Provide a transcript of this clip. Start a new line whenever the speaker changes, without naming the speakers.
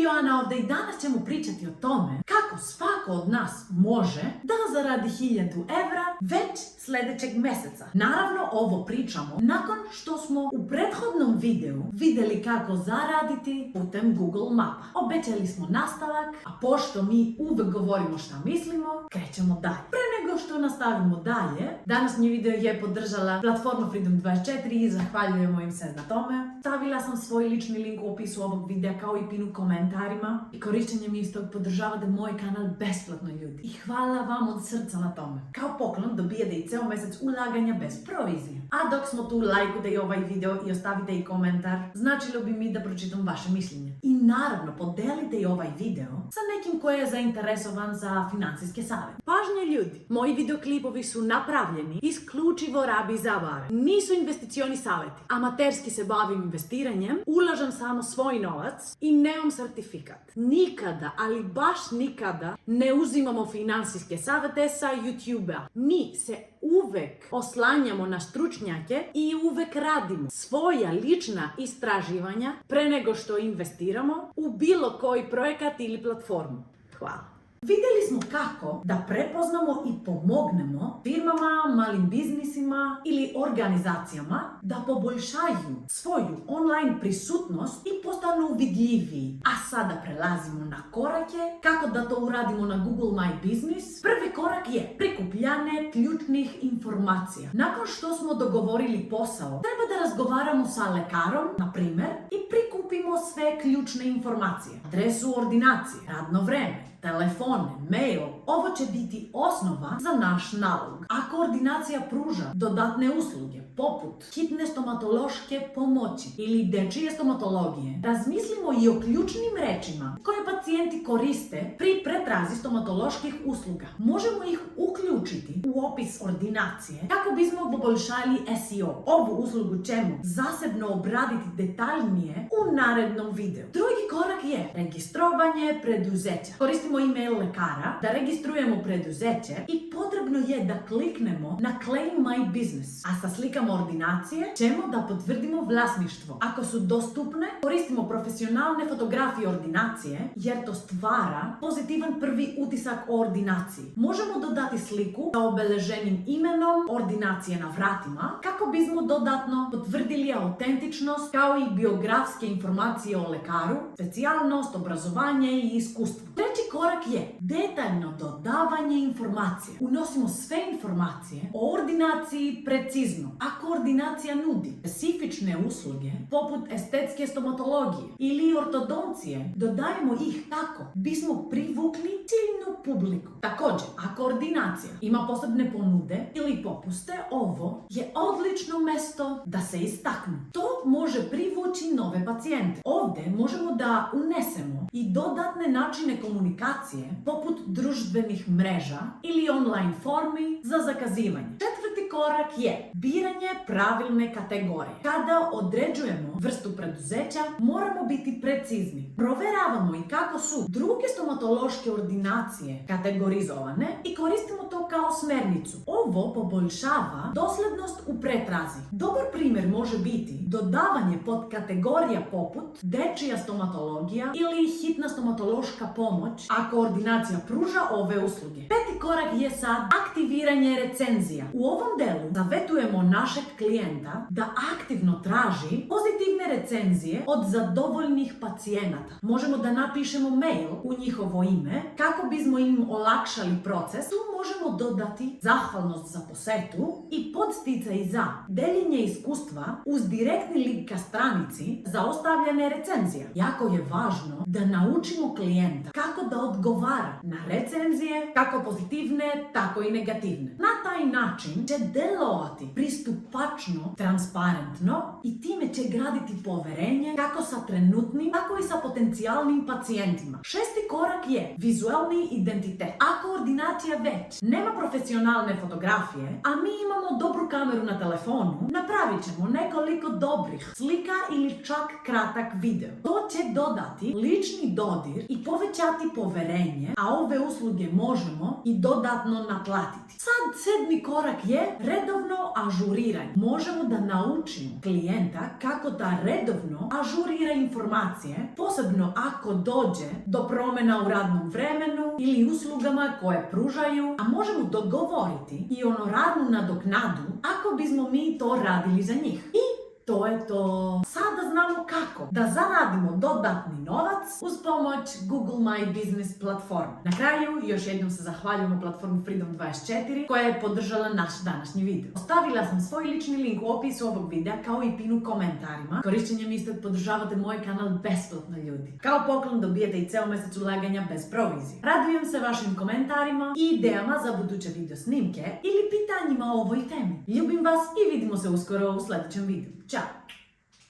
Joana ovdje i danas ćemo pričati o tome kako svako od nas može da zaradi 1000 evra već sljedećeg mjeseca. Naravno, ovo pričamo nakon što smo u prethodnom videu vidjeli kako zaraditi putem Google Mapa. Obećali smo nastavak, a pošto mi uvek govorimo šta mislimo, krećemo dalje. Pre nego što nastavimo dalje, današnji video je podržala platforma Freedom24 i zahvaljujemo im se na tome. Stavila sam svoj lični link u opisu ovog videa kao i pin u komentarima i korištenjem istog podržavate moj kanal besplatno, ljudi. I hvala vam od srca na tome. Kao poklon dobijete i ceo mjesec ulaganja bez provizije. A dok smo tu, lajkujte i ovaj video i ostavite i komentar, značilo bi mi da pročitam vaše mišljenje. I naravno, podelite i ovaj video sa nekim ko je zainteresovan za financijske savjete. Pažnje, ljudi, moji videoklipovi su napravljeni isključivo radi zabave. Nisu investicioni savjeti. Amaterski se bavim investiranjem, ulažem samo svoj novac i nemam certifikat. Nikada, ali baš nikada, ne uzimamo financijske savjete sa YouTube-a. Mi se uvek oslanjamo na stručnjake i uvek radimo svoja lična istraživanja pre nego što investiramo u bilo koji projekat ili platformu. Hvala. Vidjeli smo kako da prepoznamo i pomognemo firmama, malim biznisima ili organizacijama da poboljšaju svoju online prisutnost i postanu vidljiviji. A sada prelazimo na korake kako da to uradimo na Google My Business. Prvi korak je prikupljanje ključnih informacija. Nakon što smo dogovorili posao, treba da razgovaramo sa lekarom, na primjer, i prikupimo sve ključne informacije. Adresu ordinacije, radno vreme, telefone, mail. Ovo će biti osnova za naš nalog. Ako ordinacija pruža dodatne usluge, poput hitne stomatološke pomoći ili dečije stomatologije, razmislimo i o ključnim rečima koje pacijenti koriste pri pretrazi stomatoloških usluga. Možemo ih uključiti u opis ordinacije kako bismo poboljšali SEO. Ovu uslugu ćemo zasebno obraditi detaljnije u narednom videu. Drugi korak je registrovanje preduzeća. Koristimo email lekara da registrujemo preduzeće i potrebno je da kliknemo na Claim My Business. A sa slikama ordinacije ćemo da potvrdimo vlasništvo. Ako su dostupne, koristimo profesionalne fotografije ordinacije jer to stvara pozitivan prvi utisak o ordinaciji. Možemo dodati sliku sa obeleženim imenom ordinacije na vratima kako bismo dodatno potvrdili autentičnost kao i biografske informacije o lekaru, specijalnost, obrazovanje i iskustvo. Treći korak je detaljno dodavanje informacije. Unosimo sve informacije o ordinaciji precizno. Ako ordinacija nudi specifične usluge poput estetske stomatologije ili ortodoncije, dodajemo ih tako bismo privukli ciljnu publiku. Također, ako ordinacija ima posebne ponude ili popuste, ovo je odlično mesto da se istaknu. To može privući nove pacijente. Ovdje možemo da unesemo i dodatne načine komunikacije poput društvenih mreža ili online formi za zakazivanje. Četvrti korak je biranje pravilne kategorije. Kada određujemo vrstu preduzeća, moramo biti precizni. Proveravamo i kako su druge stomatološke ordinacije kategorizovane i koristimo to kao smernicu. Ovo poboljšava dosljednost u pretrazi. Dobar primjer može biti dodavanje pod kategorija poput dečija stomatologija ili hitna stomatološka pomoć ako ordinacija pruža ove usluge. Peti korak je sad aktiviranje recenzija. U ovom delu savjetujemo našeg klijenta da aktivno traži pozitivne recenzije od zadovoljnih pacijenata. Možemo da napišemo mail u njihovo ime kako bismo im olakšali proces. Tu možemo dodati zahvalnost za posetu i podsticaj za deljenje iskustva uz direktni link ka stranici za ostavljene recenzije. Jako je važno da naučimo klijenta kako da odgovara na recenzije, kako pozitivne, tako i negativne. Na taj način će delovati pristupačno, transparentno i time će graditi poverenje kako sa trenutnim, tako i sa potencijalnim pacijentima. Šesti korak je vizualni identitet. Ako ordinacija već nema nema profesionalne fotografije, a mi imamo dobru kameru na telefonu, napravit ćemo nekoliko dobrih slika ili čak kratak video. To će dodati lični dodir i povećati poverenje, a ove usluge možemo i dodatno naplatiti. Sad 7. korak je redovno ažuriranje. Možemo da naučimo klijenta kako da redovno ažurira informacije, posebno ako dođe do promjena u radnom vremenu ili uslugama koje pružaju, a možemo dogovoriti i honorarnu nadoknadu ako bismo mi to radili za njih. I to je to. Sada znamo kako da zaradimo dodatni novac uz pomoć Google My Business platforme. Na kraju još jednom se zahvaljujemo platformi Freedom24 koja je podržala naš današnji video. Ostavila sam svoj lični link u opisu ovog videa kao i pin u komentarima. Korišćenjem istog podržavate moj kanal besplatno, ljudi. Kao poklon dobijete i ceo mjesec ulaganja bez provizije. Radujem se vašim komentarima i idejama za buduće video snimke ili pitanjima o ovoj temi. Ljubim vas i vidimo se uskoro u sljedećem videu. Ćao!